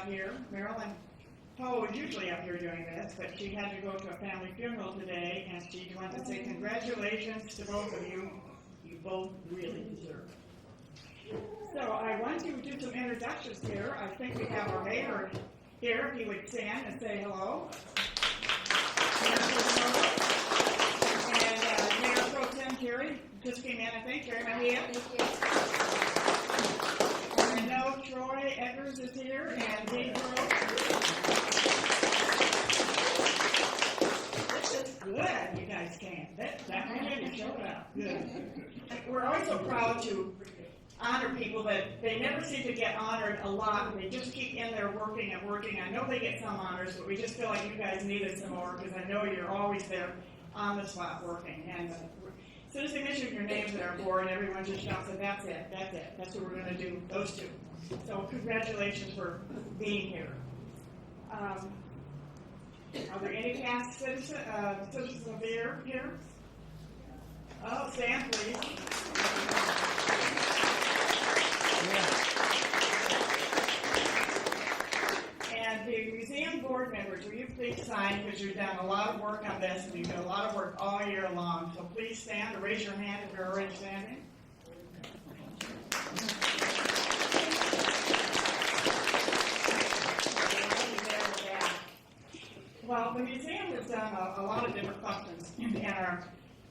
here. Marilyn Poe is usually up here doing this, but she had to go to a family funeral today, and she wanted to say congratulations to both of you. You both really deserve it. So I want to do some introductions here. I think we have our mayor here. If he would stand and say hello. And Mayor Pro Tem Carrie just came in, I think. Carrie Mahia. Thank you. I know Troy Eggers is here, and Dave Rose. This is good, you guys can. That really showed up. Good. We're also proud to honor people that they never seem to get honored a lot. They just keep in there working and working. I know they get some honors, but we just feel like you guys need us some more because I know you're always there on the spot working. And as soon as they mention your names at our board, everyone just shouts, and that's it, that's it. That's what we're going to do, those two. So congratulations for being here. Are there any past citizens of the year here? Oh, stand, please. And the museum board members, will you please sign, because you've done a lot of work on this, and you've done a lot of work all year long. So please stand or raise your hand if you're already standing. Well, the museum has done a lot of different functions in our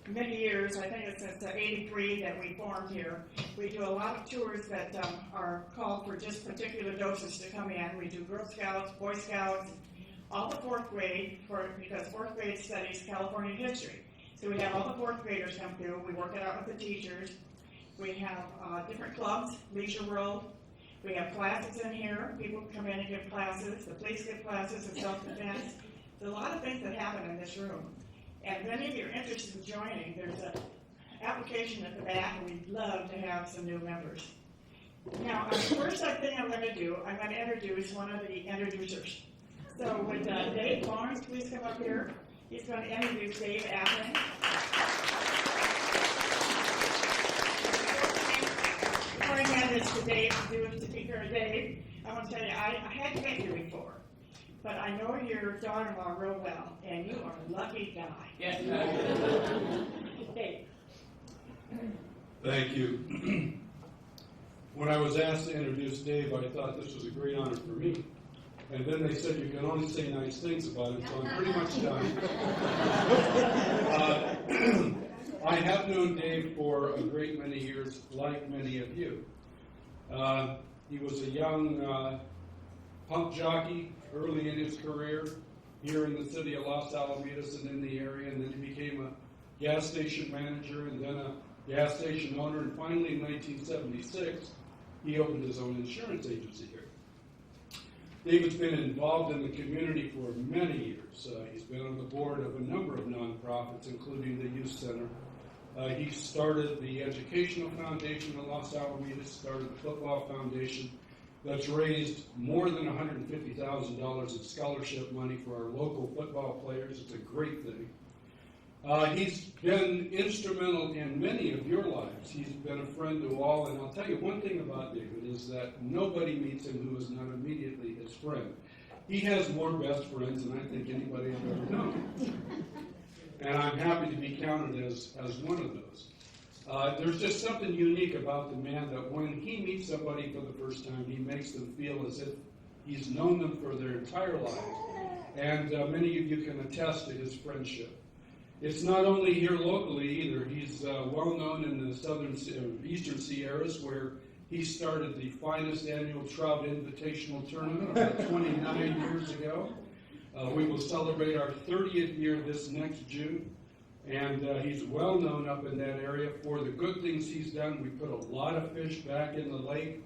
many years. I think it's since '83 that we formed here. We do a lot of tours that are called for just particular doses to come in. We do Girl Scouts, Boy Scouts, all the fourth grade, because fourth grade studies California history. So we have all the fourth graders come through. We work it out with the teachers. We have different clubs, Leisure World. We have classes in here. People come in and give classes. The police give classes of self-defense. There's a lot of things that happen in this room. And if any of you are interested in joining, there's an application at the back, and we'd love to have some new members. Now, the first thing I'm going to do, I'm going to introduce one of the introducers. So would Dave Lawrence please come up here? He's going to introduce Dave Appling. Before I hand this to Dave to take care of Dave, I want to tell you, I hadn't met you before. But I know your daughter-in-law real well, and you are a lucky guy. Yes. Dave. Thank you. When I was asked to introduce Dave, I thought this was a great honor for me. And then they said you can only say nice things about him, so I'm pretty much done. I have known Dave for a great many years, like many of you. He was a young pump jockey early in his career here in the city of Los Alamitos and in the area, and then he became a gas station manager and then a gas station owner, and finally in 1976 he opened his own insurance agency here. David's been involved in the community for many years. He's been on the board of a number of nonprofits, including the Youth Center. He started the Educational Foundation in Los Alamitos, started the Football Foundation, that's raised more than $150,000 in scholarship money for our local football players. It's a great thing. He's been instrumental in many of your lives. He's been a friend to all, and I'll tell you one thing about David is that nobody meets him who is not immediately his friend. He has more best friends than I think anybody I've ever known. And I'm happy to be counted as one of those. There's just something unique about the man that when he meets somebody for the first time, he makes them feel as if he's known them for their entire lives. And many of you can attest to his friendship. It's not only here locally either. He's well known in the eastern Sierras, where he started the finest annual trout invitational tournament about 29 years ago. We will celebrate our 30th year this next June. And he's well known up in that area for the good things he's done. We put a lot of fish back in the lake,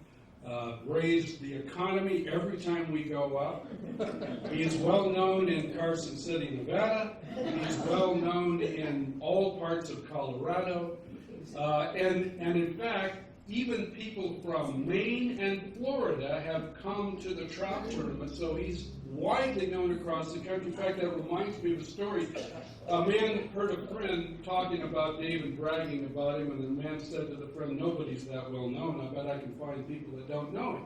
raised the economy every time we go up. He's well known in Carson City, Nevada. He's well known in all parts of Colorado. And in fact, even people from Maine and Florida have come to the trout tournament, so he's widely known across the country. In fact, that reminds me of a story. A man heard a friend talking about Dave and bragging about him, and the man said to the friend, "Nobody's that well known. I bet I can find people that don't know him."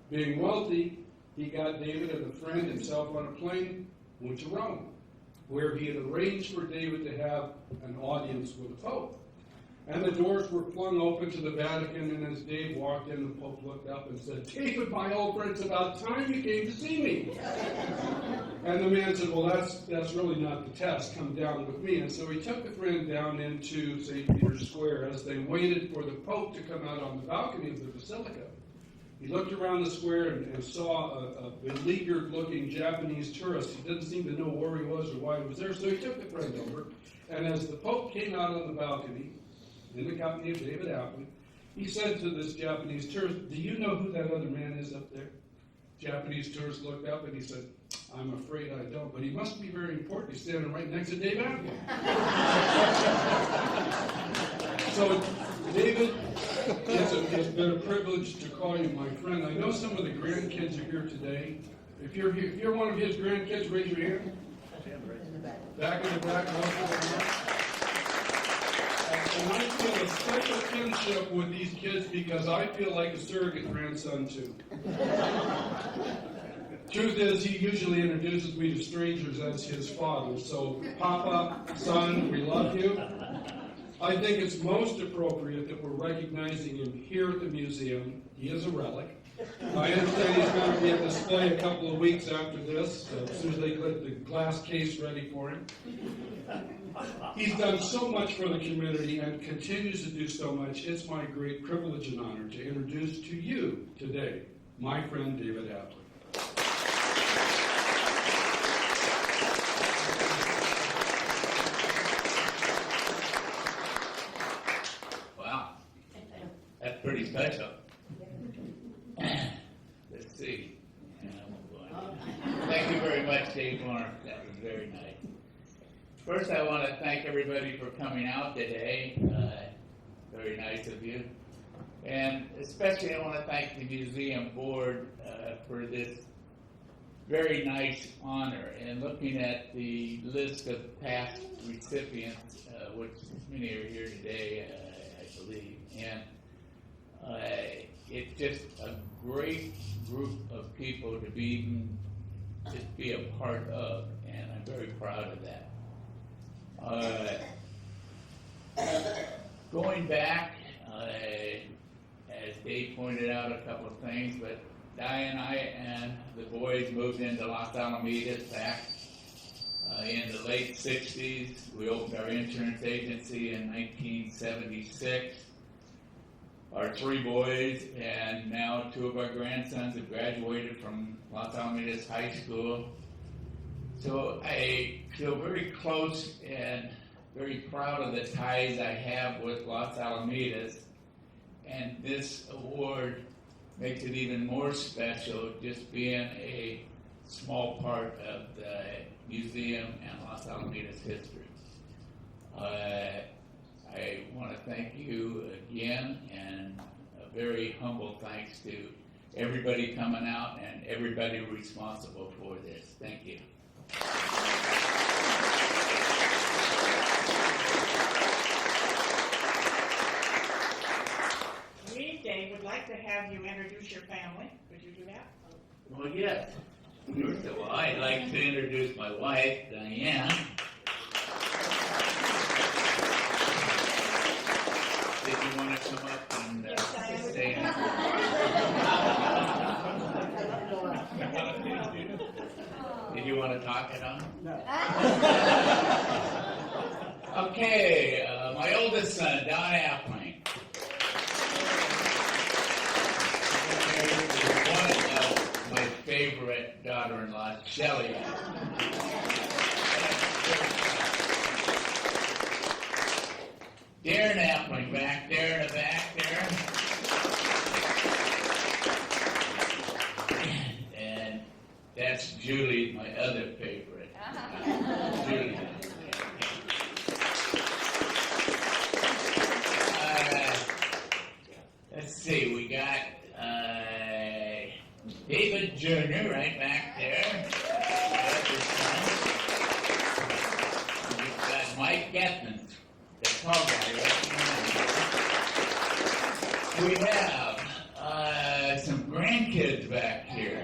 Being wealthy, he got David and a friend himself on a plane, went to Rome, where he had arranged for David to have an audience with the Pope. And the doors were flung open to the Vatican, and as Dave walked in, the Pope looked up and said, "David, my old friend, it's about time you came to see me." And the man said, "Well, that's really not the test. Come down with me." And so he took the friend down into St. Peter's Square as they waited for the Pope to come out on the balcony of the Basilica. He looked around the square and saw a beleaguered-looking Japanese tourist. He didn't seem to know where he was or why he was there, so he took the friend over. And as the Pope came out on the balcony, in the company of David Appling, he said to this Japanese tourist, "Do you know who that other man is up there?" Japanese tourist looked up and he said, "I'm afraid I don't, but he must be very important. He's standing right next to David Appling." So, David, it's been a privilege to call you my friend. I know some of the grandkids are here today. If you're one of his grandkids, raise your hand. Back in the back. And I feel a special kinship with these kids because I feel like a surrogate grandson too. Truth is, he usually introduces me to strangers as his father. So, Papa, son, we love you. I think it's most appropriate that we're recognizing him here at the museum. He is a relic. I understand he's going to be at display a couple of weeks after this, as soon as they get the glass case ready for him. He's done so much for the community and continues to do so much. It's my great privilege and honor to introduce to you today my friend David Appling. Wow, that's pretty special. Let's see. Thank you very much, Dave Warren. That was very nice. First, I want to thank everybody for coming out today. Very nice of you. And especially I want to thank the museum board for this very nice honor. And looking at the list of past recipients, which many are here today, I believe. And it's just a great group of people to be a part of, and I'm very proud of that. Going back, as Dave pointed out a couple of things, but Di and I and the boys moved into Los Alamitas back in the late 60s. We opened our insurance agency in 1976. Our 3 boys and now 2 of our grandsons have graduated from Los Alamitas High School. So I feel very close and very proud of the ties I have with Los Alamitas. And this award makes it even more special, just being a small part of the museum and Los Alamitas history. I want to thank you again, and a very humble thanks to everybody coming out and everybody responsible for this. Thank you. We, Dave, would like to have you introduce your family. Could you do that? Well, yes. First of all, I'd like to introduce my wife, Diane. Did you want to come up and say Did you want to talk it on? No. Okay, my oldest son, Don Appling. One of my favorite daughter-in-law, Shelley. Darren Appling back there in the back there. And that's Julie, my other favorite. Julie. Let's see, we got David Jr. right back there. We've got Mike Getman, the tall guy right behind. We have some grandkids back here.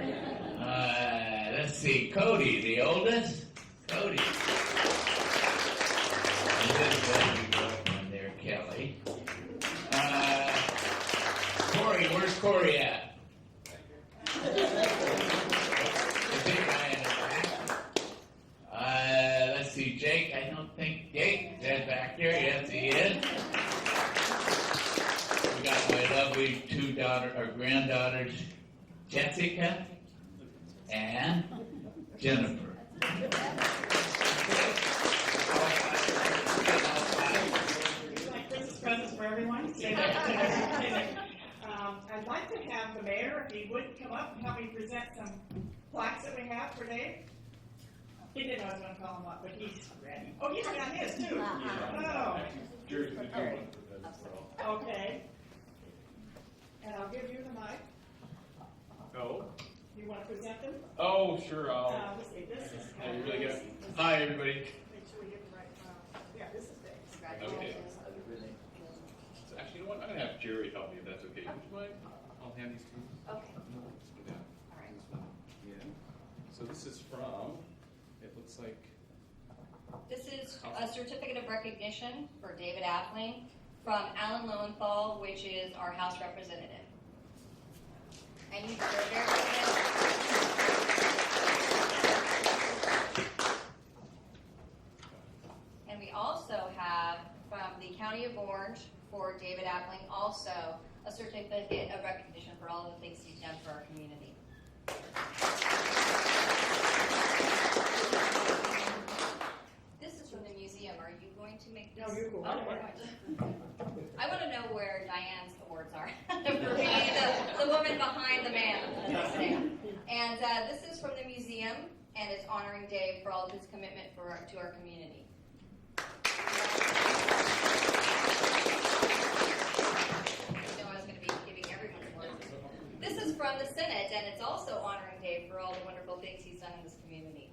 see, Cody, the oldest. Cody. And then the girlfriend there, Kelly. Corey, where's Corey at? The big guy in the back. Let's see, Jake. I don't think Jake is back there. Yes, he is. We got my lovely granddaughters, Jessica and Jennifer. Like Christmas presents for everyone. I'd like to have the mayor, if he would come up and help me present some plaques that we have for Dave. He didn't know I was going to call him up, but he's ready. Oh, he's got his too. Oh. Okay. And I'll give you the mic. Oh. You want to present them? Oh, sure. Let's see, this is. Oh, you really good. Hi, everybody. Make sure we get the right file. Yeah, this is Dave. Okay. So actually, you know what? I'm gonna have Jerry help me if that's okay. Would you mind? I'll hand these to you. Okay, Yeah. all right. This one. Yeah. So this is from. It looks like. This is a certificate of recognition for David Appling from Alan Lowenthal, which is our House representative. And you are very And we also have from the County of Orange for David Appling, also a certificate of recognition for all the things he's done for our community. This is from the museum. Are you going to make this? No, you're cool. Oh, we're going to. I want to know where Diane's awards are. For being the woman behind the man, as I say. And this is from the museum, and it's honoring Dave for all of his commitment to our community. I know I was going to be giving everyone awards. This is from the Senate, and it's also honoring Dave for all the wonderful things he's done in this community.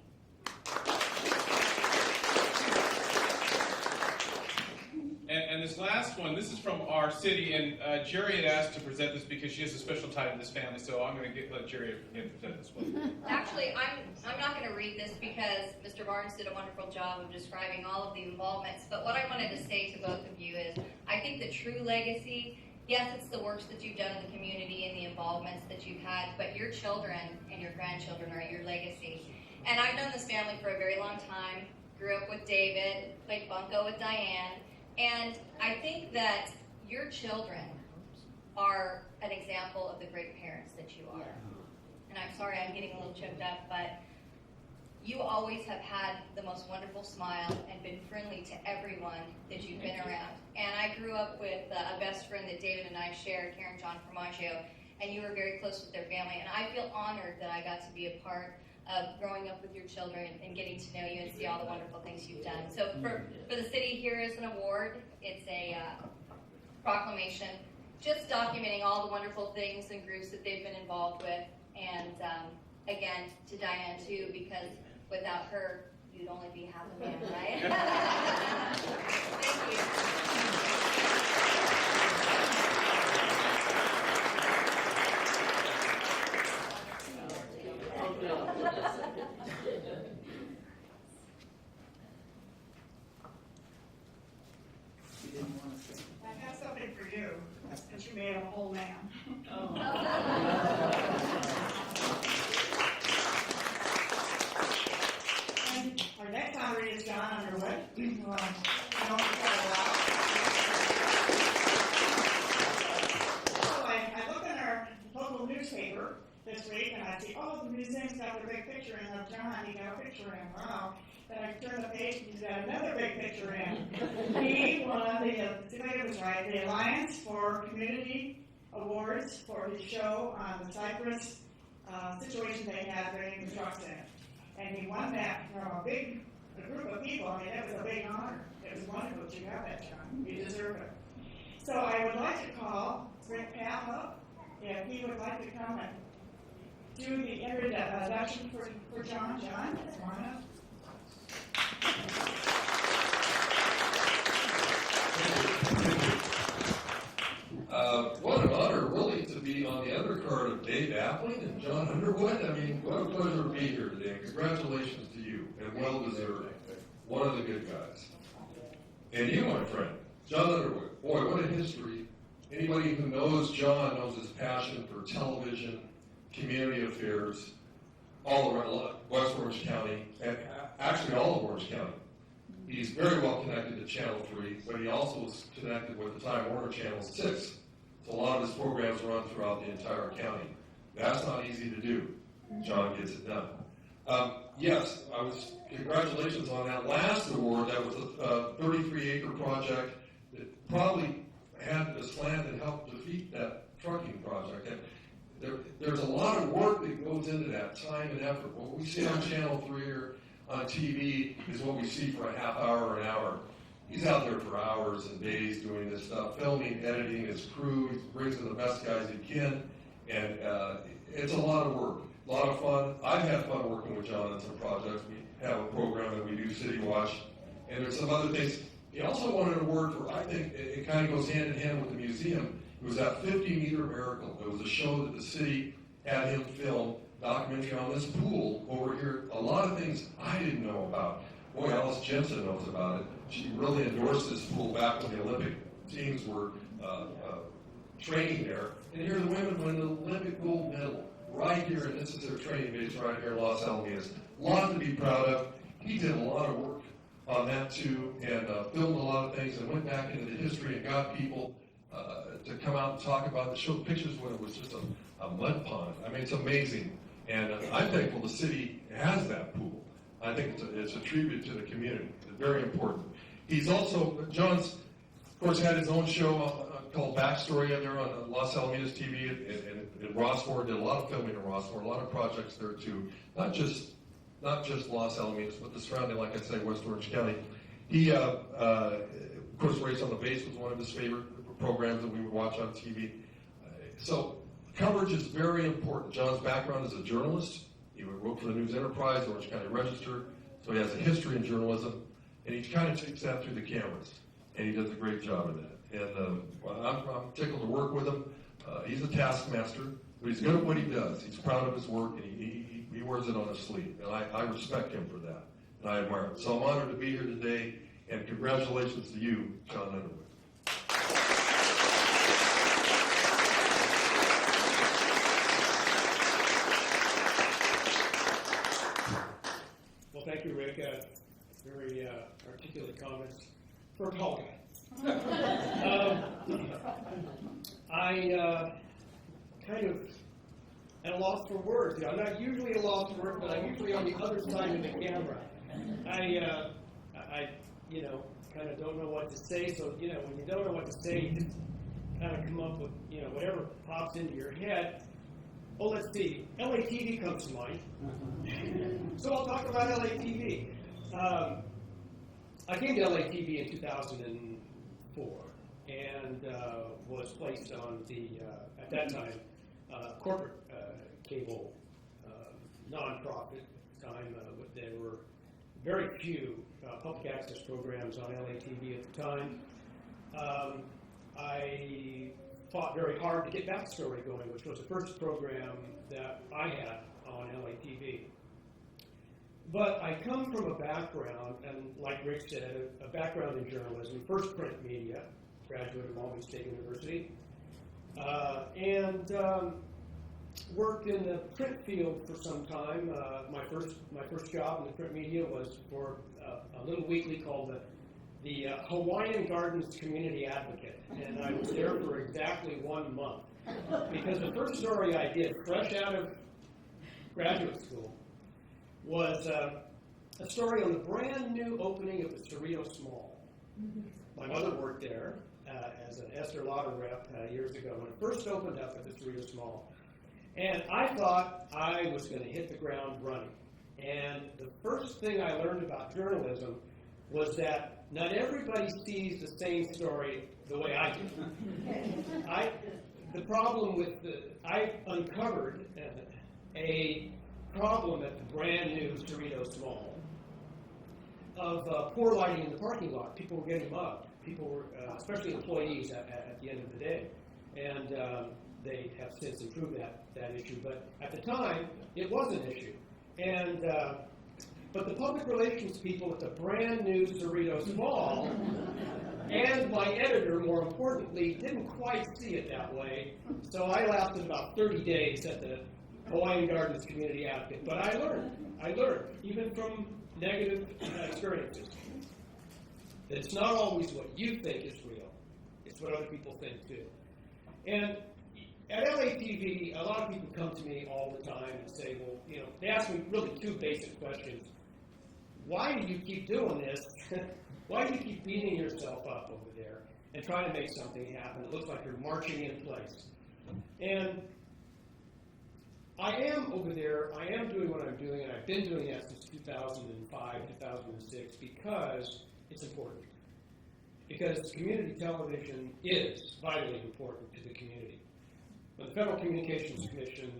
And this last one, this is from our city, and Jerry had asked to present this because she has a special tie to this family, so I'm going to let Jerry present this one. Actually, I'm not going to read this because Mr. Barnes did a wonderful job of describing all of the involvements, but what I wanted to say to both of you is I think the true legacy, yes, it's the works that you've done in the community and the involvements that you've had, but your children and your grandchildren are your legacy. And I've known this family for a very long time, grew up with David, played bunco with Diane, and I think that your children are an example of the great parents that you are. And I'm sorry I'm getting a little choked up, but you always have had the most wonderful smile and been friendly to everyone that you've been around. And I grew up with a best friend that David and I shared, Karen John Formaggio, and you were very close with their family. And I feel honored that I got to be a part of growing up with your children and getting to know you and see all the wonderful things you've done. So for the city, here is an award. It's a proclamation just documenting all the wonderful things and groups that they've been involved with. And again, to Diane too, because without her, you'd only be half a man, right? Thank you. I have something for you, since you made a whole man. And our next honoree is John Underwood. I know him quite a while. So I look in our local newspaper this week and I see, oh, the museum's got a big picture in of John. He got a picture in. Wow. Then I turn the page and he's got another big picture in. He won the was right, the Alliance for Community Awards for his show on the Cypress situation they had during the truck center. And he won that from a group of people. I mean, it was a big honor. It was wonderful that you got that, John. You deserve it. So I would like to call Rick Pat up if he would like to come and do the introduction for John. John, come on up. What an honor, really, to be on the undercard of Dave Appling and John Underwood. I mean, what a pleasure to be here today. was one of the good guys. And you, my friend, John Underwood, boy, what a history. Anybody who knows John knows his passion for television, community affairs, all around West Orange County, and actually all of Orange County. He's very well connected to Channel 3, but he also was connected with the Time Warner Channel 6. So a lot of his programs run throughout the entire county. That's not easy to do. John gets it done. Yes, congratulations on that last award. That was a 33-acre project that probably had the slant and helped defeat that trucking project. And there's a lot of work that goes into that, time and effort. What we see on Channel 3 or on TV is what we see for a half hour or an hour. He's out there for hours and days doing this stuff, filming, editing his crew. He brings in the best guys he can, and it's a lot of work, a lot of fun. I've had fun working with John on some projects. We have a program that we do, City Watch, and there's some other things. He also won an award for, I think, it kind of goes hand in hand with the museum. It was that 50-meter miracle. It was a show that the city had him film, documentary on this pool over here. A lot of things I didn't know about. Boy, Alice Jensen knows about it. She really endorsed this pool back when the Olympic teams were training there. And here the women win the Olympic gold medal right here, and this is their training base right here in Los Alamitos. A lot to be proud of. He did a lot of work on that too, and filmed a lot of things and went back into the history and got people to come out and talk about the show pictures when it was just a mud pond. I mean, it's amazing. And I'm thankful the city has that pool. I think it's a tribute to the community. It's very important. He's also, John's, of course, had his own show called Backstory there on Los Alamitos TV and Rossmore. Did a lot of filming in Rossmore, a lot of projects there too. Not just Los Alamitos, but the surrounding, like I say, West Orange County. He, of course, Race on the Base was one of his favorite programs that we would watch on TV. So coverage is very important. John's background is a journalist. He wrote for the News Enterprise, Orange County Register, so he has a history in journalism, and he kind of takes that through the cameras, and he does a great job of that. And I'm tickled to work with him. He's a taskmaster, but he's good at what he does. He's proud of his work, and he wears it on his sleeve, and I respect him for that, and I admire it. So I'm honored to be here today, and congratulations to you, John Underwood. Well, thank you, Rick. Very articulate comments for a tall guy. I kind of at a loss for words. I'm not usually at a loss for words, but I'm usually on the other side of the camera. I kind of don't know what to say. So, when you don't know what to say, you just kind of come up with, whatever pops into your head. Oh, let's see. LATV comes to mind. So I'll talk about LATV. I came to LATV in 2004 and was placed on the, at that time, corporate cable nonprofit time. There were very few public access programs on LATV at the time. I fought very hard to get Backstory going, which was the first program that I had on LATV. But I come from a background, and like Rick said, a background in journalism, first print media, graduate of Long Beach State University, and worked in the print field for some time. My first job in the print media was for a little weekly called the Hawaiian Gardens Community Advocate, and I was there for exactly 1 month. Because the first story I did, fresh out of graduate school, was a story on the brand new opening of the Cerritos Mall. My mother worked there as an Esther Lauder rep years ago when it first opened up at the Cerritos Mall. And I thought I was going to hit the ground running. And the first thing I learned about journalism was that not everybody sees the same story the way I do. The problem with I uncovered a problem at the brand new Cerritos Mall of poor lighting in the parking lot. People were getting mugged. People were, especially employees at the end of the day. And they have since improved that issue. But at the time, it was an issue. And But the public relations people at the brand new Cerritos Mall and my editor, more importantly, didn't quite see it that way. So I lasted about 30 days at the Hawaiian Gardens community outfit. But I learned, even from negative experiences, that it's not always what you think is real. It's what other people think too. And at LATV, a lot of people come to me all the time and say, well, you know, they ask me really two basic questions. Why do you keep doing this? Why do you keep beating yourself up over there and trying to make something happen? It looks like you're marching in place. And I am over there, I am doing what I'm doing, and I've been doing that since 2005, 2006, because it's important. Because community television is vitally important to the community. When the Federal Communications Commission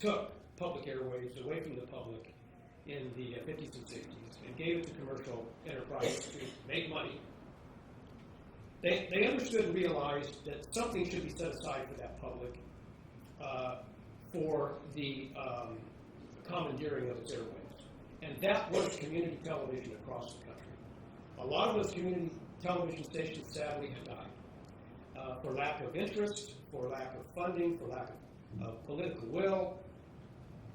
took public airwaves away from the public in the 50s and 60s and gave it to commercial enterprises to make money, they understood and realized that something should be set aside for that public for the commandeering of its airwaves. And that was community television across the country. A lot of those community television stations sadly have died for lack of interest, for lack of funding, for lack of political will.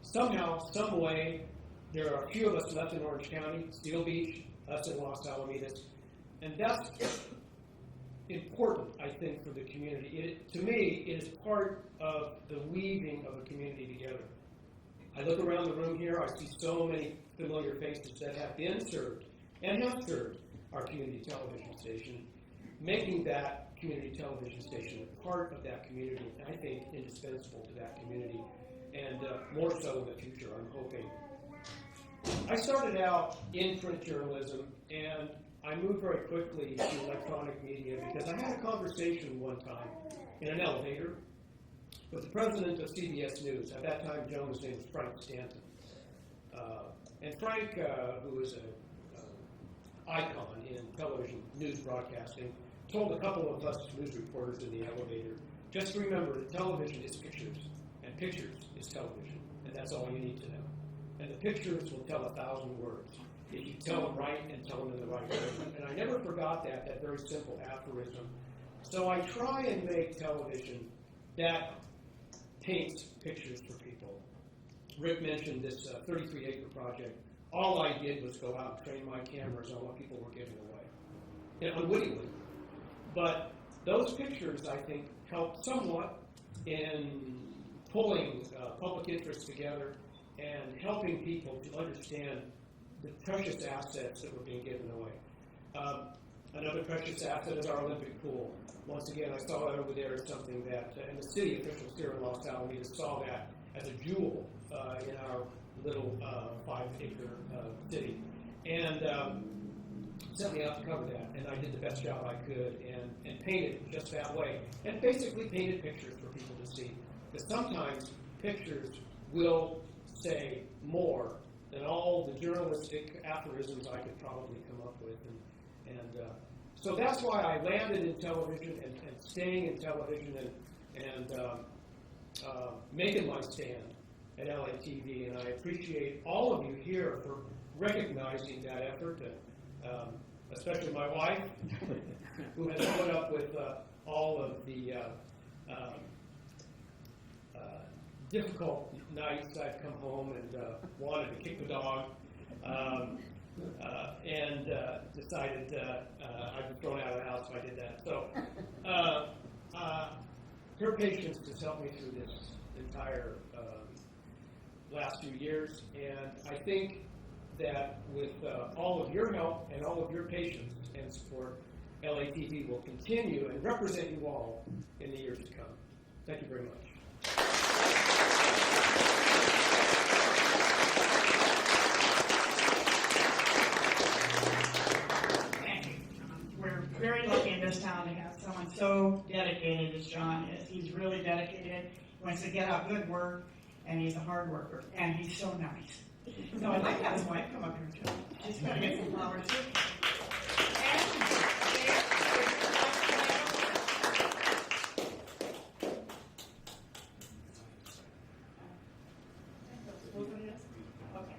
Somehow, some way, there are a few of us left in Orange County, Steel Beach, us in Los Alamitos, and that's important, I think, for the community. To me, it is part of the weaving of a community together. I look around the room here, I see so many familiar faces that have been served and have served our community television station, making that community television station a part of that community, and I think indispensable to that community, and more so in the future, I'm hoping. I started out in print journalism, and I moved very quickly to electronic media because I had a conversation one time in an elevator with the president of CBS News. At that time, Joan's name was Frank Stanton. And Frank, who was an icon in television news broadcasting, told a couple of us news reporters in the elevator, just remember that television is pictures, and pictures is television, and that's all you need to know. And the pictures will tell 1,000 words if you tell them right and tell them in the right way. And I never forgot that very simple aphorism. So I try and make television that paints pictures for people. Rick mentioned this 33-acre project. All I did was go out and train my cameras on what people were giving away, and unwittingly. But those pictures, I think, helped somewhat in pulling public interest together and helping people to understand the precious assets that were being given away. Another precious asset is our Olympic pool. Once again, I saw it over there as something that, and the city officials here in Los Alamitos saw that as a jewel in our little 5-acre city. And sent me out to cover that, and I did the best job I could and painted it just that way. And basically painted pictures for people to see. Because sometimes pictures will say more than all the journalistic aphorisms I could probably come up with. And so that's why I landed in television and staying in television and making my stand at LATV. And I appreciate all of you here for recognizing that effort, and especially my wife, who has put up with all of the difficult nights I've come home and wanted to kick the dog, and decided I'd be thrown out of the house if I did that. So her patience has helped me through this entire last few years, and I think that with all of your help and all of your patience and support, LATV will continue and represent you all in the years to come. Thank you very much. Thank you, John. We're very lucky in this town to have someone so dedicated as John is. He's really dedicated, he wants to get out good work, and he's a hard worker, and he's so nice. So I'd like to have his wife come up here too. She's going to get some flowers too. Okay.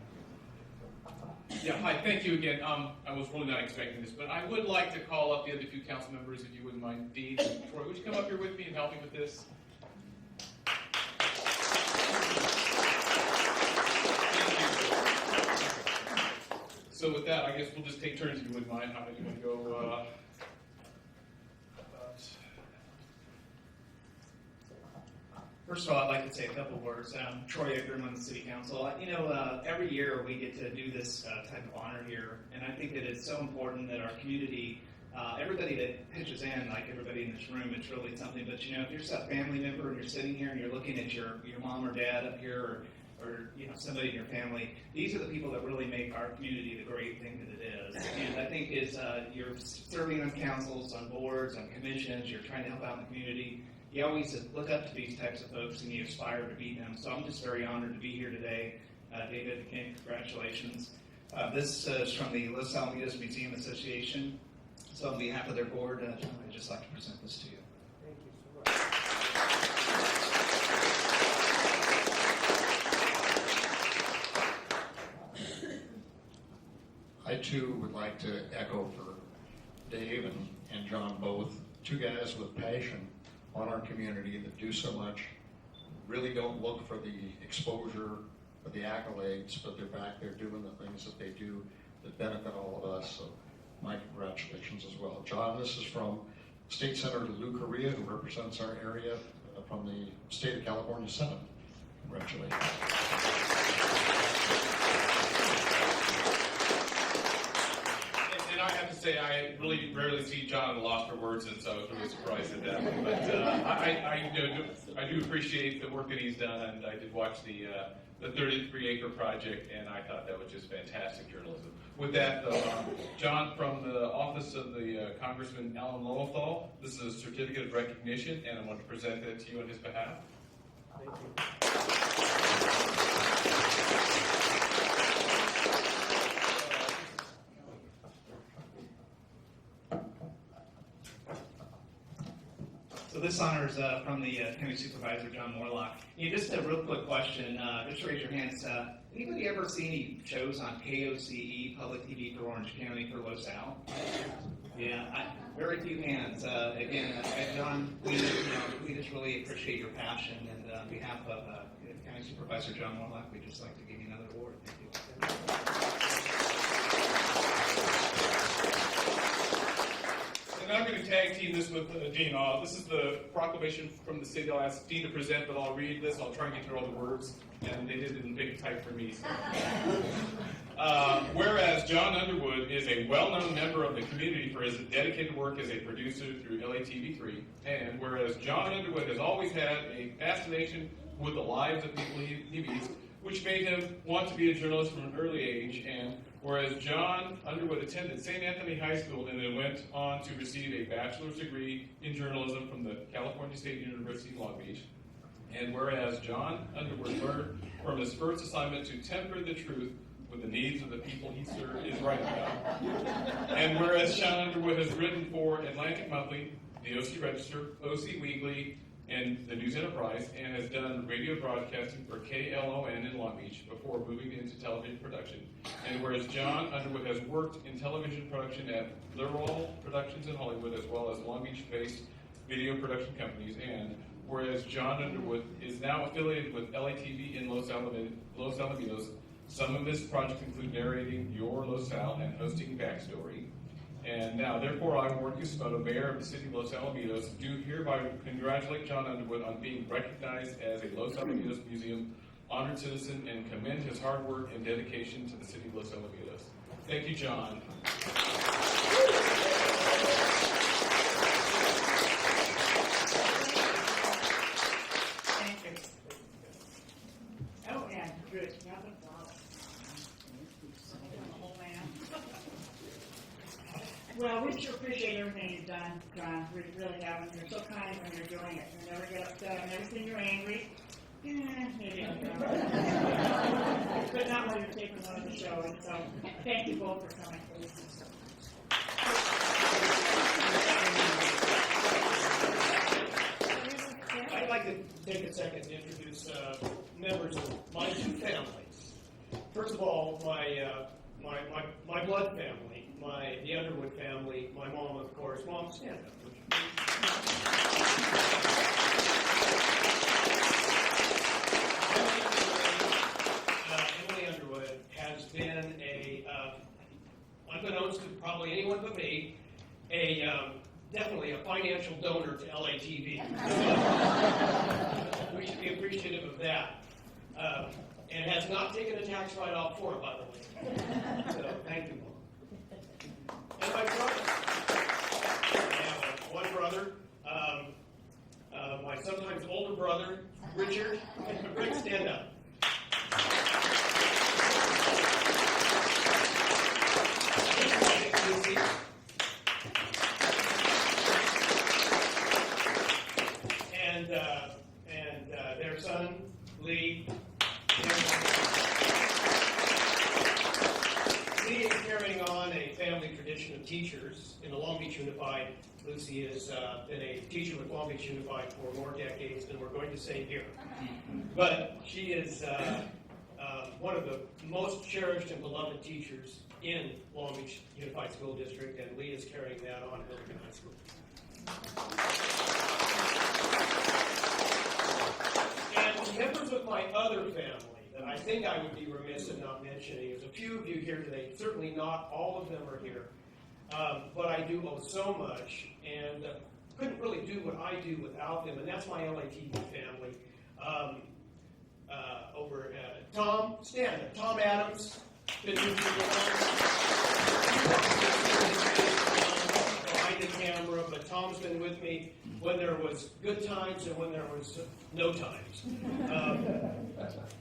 Yeah, hi, thank you again. I was really not expecting this, but I would like to call up the other two council members, if you wouldn't mind. Dean and Troy, would you come up here with me and help me with this? So with that, I guess we'll just take turns, if you wouldn't mind. How many you want to go? First of all, I'd like to say a couple words. Troy Eckram on the City Council. Every year we get to do this type of honor here, and I think that it's so important that our community, everybody that pitches in, like everybody in this room, it's really something. But if you're a family member and you're sitting here and you're looking at your mom or dad up here, or somebody in your family, these are the people that really make our community the great thing that it is. And I think you're serving on councils, on boards, on commissions, you're trying to help out in the community. You always look up to these types of folks and you aspire to be them. So I'm just very honored to be here today. David, again, congratulations. This is from the Los Alamitos Museum Association. So on behalf of their board, John, I'd just like to present this to you. Thank you so much. I too would like to echo for Dave and John both, two guys with passion on our community that do so much, really don't look for the exposure or the accolades, but they're back there doing the things that they do that benefit all of us. So my congratulations as well. John, this is from State Senator Lou Correa, who represents our area from the state of California Senate. Congratulations. And I have to say, I really rarely see John at a loss for words, and so I was really surprised at that. But I do appreciate the work that he's done, and I did watch the 33-acre project, and I thought that was just fantastic journalism. With that, John, from the office of the Congressman Alan Lowenthal, this is a certificate of recognition, and I want to present that to you on his behalf. Thank you. So this honor is from the County Supervisor, John Morlock. Just a real quick question, just raise your hands. Anybody ever see any shows on KOCE, Public TV for Orange County for Los Al? Yeah, very few hands. Again, John, we just really appreciate your passion, and on behalf of County Supervisor John Morlock, we'd just like to give you another award. Thank you. And I'm going to tag team this with Dean. This is the proclamation from the city. I'll ask Dean to present, but I'll read this. I'll try and get through all the words, and they did it in big type for me. So. Whereas John Underwood is a well-known member of the community for his dedicated work as a producer through LATV3, and whereas John Underwood has always had a fascination with the lives of people he meets, which made him want to be a journalist from an early age, and whereas John Underwood attended St. Anthony High School and then went on to receive a bachelor's degree in journalism from the California State University in Long Beach, and whereas John Underwood learned from his first assignment to temper the truth with the needs of the people he is writing about, and whereas John Underwood has written for Atlantic Monthly, the OC Register, OC Weekly, and the News Enterprise, and has done radio broadcasting for KLON in Long Beach before moving into television production. And whereas John Underwood has worked in television production at Literal Productions in Hollywood, as well as Long Beach-based video production companies, and whereas John Underwood is now affiliated with LATV in Los Alamitos, some of his projects include narrating Your Los Al and hosting Backstory. And now, therefore, I, Warren Gusmodo, Mayor of the City of Los Alamitos, do hereby congratulate John Underwood on being recognized as a Los Alamitos Museum honored citizen and commend his hard work and dedication to the City of Los Alamitos. Thank you, John. Thank you. Oh, and good. Well, we sure appreciate everything you've done, John. We really have, and you're so kind when you're doing it. You never get upset. I've never seen you angry. Maybe. But not when you're taping one of the shows. So thank you both for coming. I'd like to take a second to introduce members of my two families. First of all, my my blood family, the Underwood family, my mom, of course. Mom, stand up. Emily Underwood has been unbeknownst to probably anyone but me, definitely a financial donor to LATV. We should be appreciative of that. And has not taken a tax write-off for it, by the way. So, thank you, Mom. And my brother. I have one brother, my sometimes older brother, Richard. Rick, stand up. Lucy. And their son, Lee. Lee is carrying on a family tradition of teachers in the Long Beach Unified. Lucy has been a teacher with Long Beach Unified for more decades than we're going to say here. But she is one of the most cherished and beloved teachers in Long Beach Unified School District, and Lee is carrying that on at Milligan High School. And members of my other family that I think I would be remiss in not mentioning is a few of you here today. Certainly not all of them are here, but I do owe so much, and couldn't really do what I do without them, and that's my LATV family. Tom, stand up. Tom Adams, been with me behind the camera, but Tom's been with me when there was good times and when there was no times.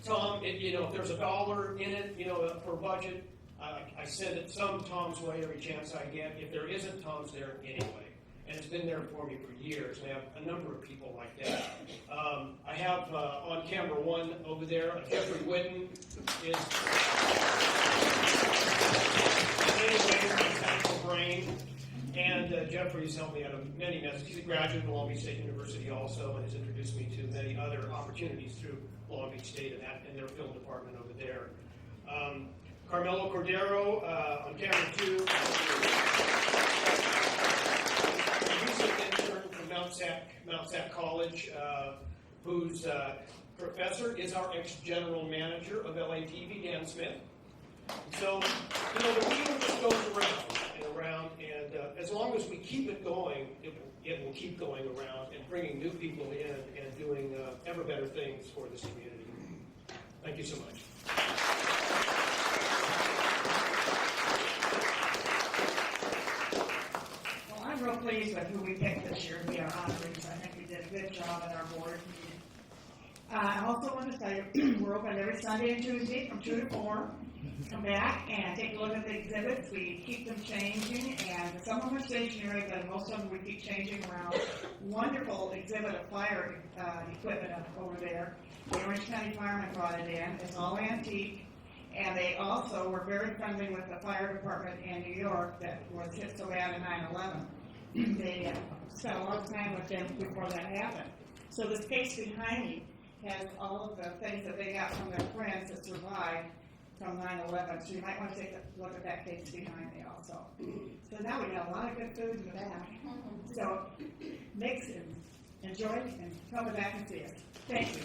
Tom, if there's $1 in it, for budget, I send it some Tom's way every chance I get. If there isn't, Tom's there anyway. And it's been there for me for years. I have a number of people like that. I have on camera one over there, Jeffrey Whitten is my brain. And Jeffrey's helped me out of many messages. He's a graduate of Long Beach State University also, and has introduced me to many other opportunities through Long Beach State and their film department over there. Carmelo Cordero on camera 2. A recent intern from Mount Sac College, whose professor is our ex-general manager of LATV, Dan Smith. So, the wheel just goes around, and as long as we keep it going, it will keep going around and bringing new people in and doing ever better things for this community. Thank you so much. Well, I'm real pleased with who we picked this year to be our honorees. I think we did a good job at our board meeting. I also want to say we're open every Sunday and Tuesday from 2 to 4. Come back and take a look at the exhibits. We keep them changing, and some of them are stationary, but most of them we keep changing around. Wonderful exhibit of fire equipment over there. The Orange County Firemen brought it in. It's all antique, and they also were very friendly with the fire department in New York that was hit so bad in 9/11. They spent a lot of time with them before that happened. So this case behind me has all of the things that they got from their friends that survived from 9/11, so you might want to take a look at that case behind me also. So now we got a lot of good food in the back. So mix and enjoy and come back and see us. Thank you.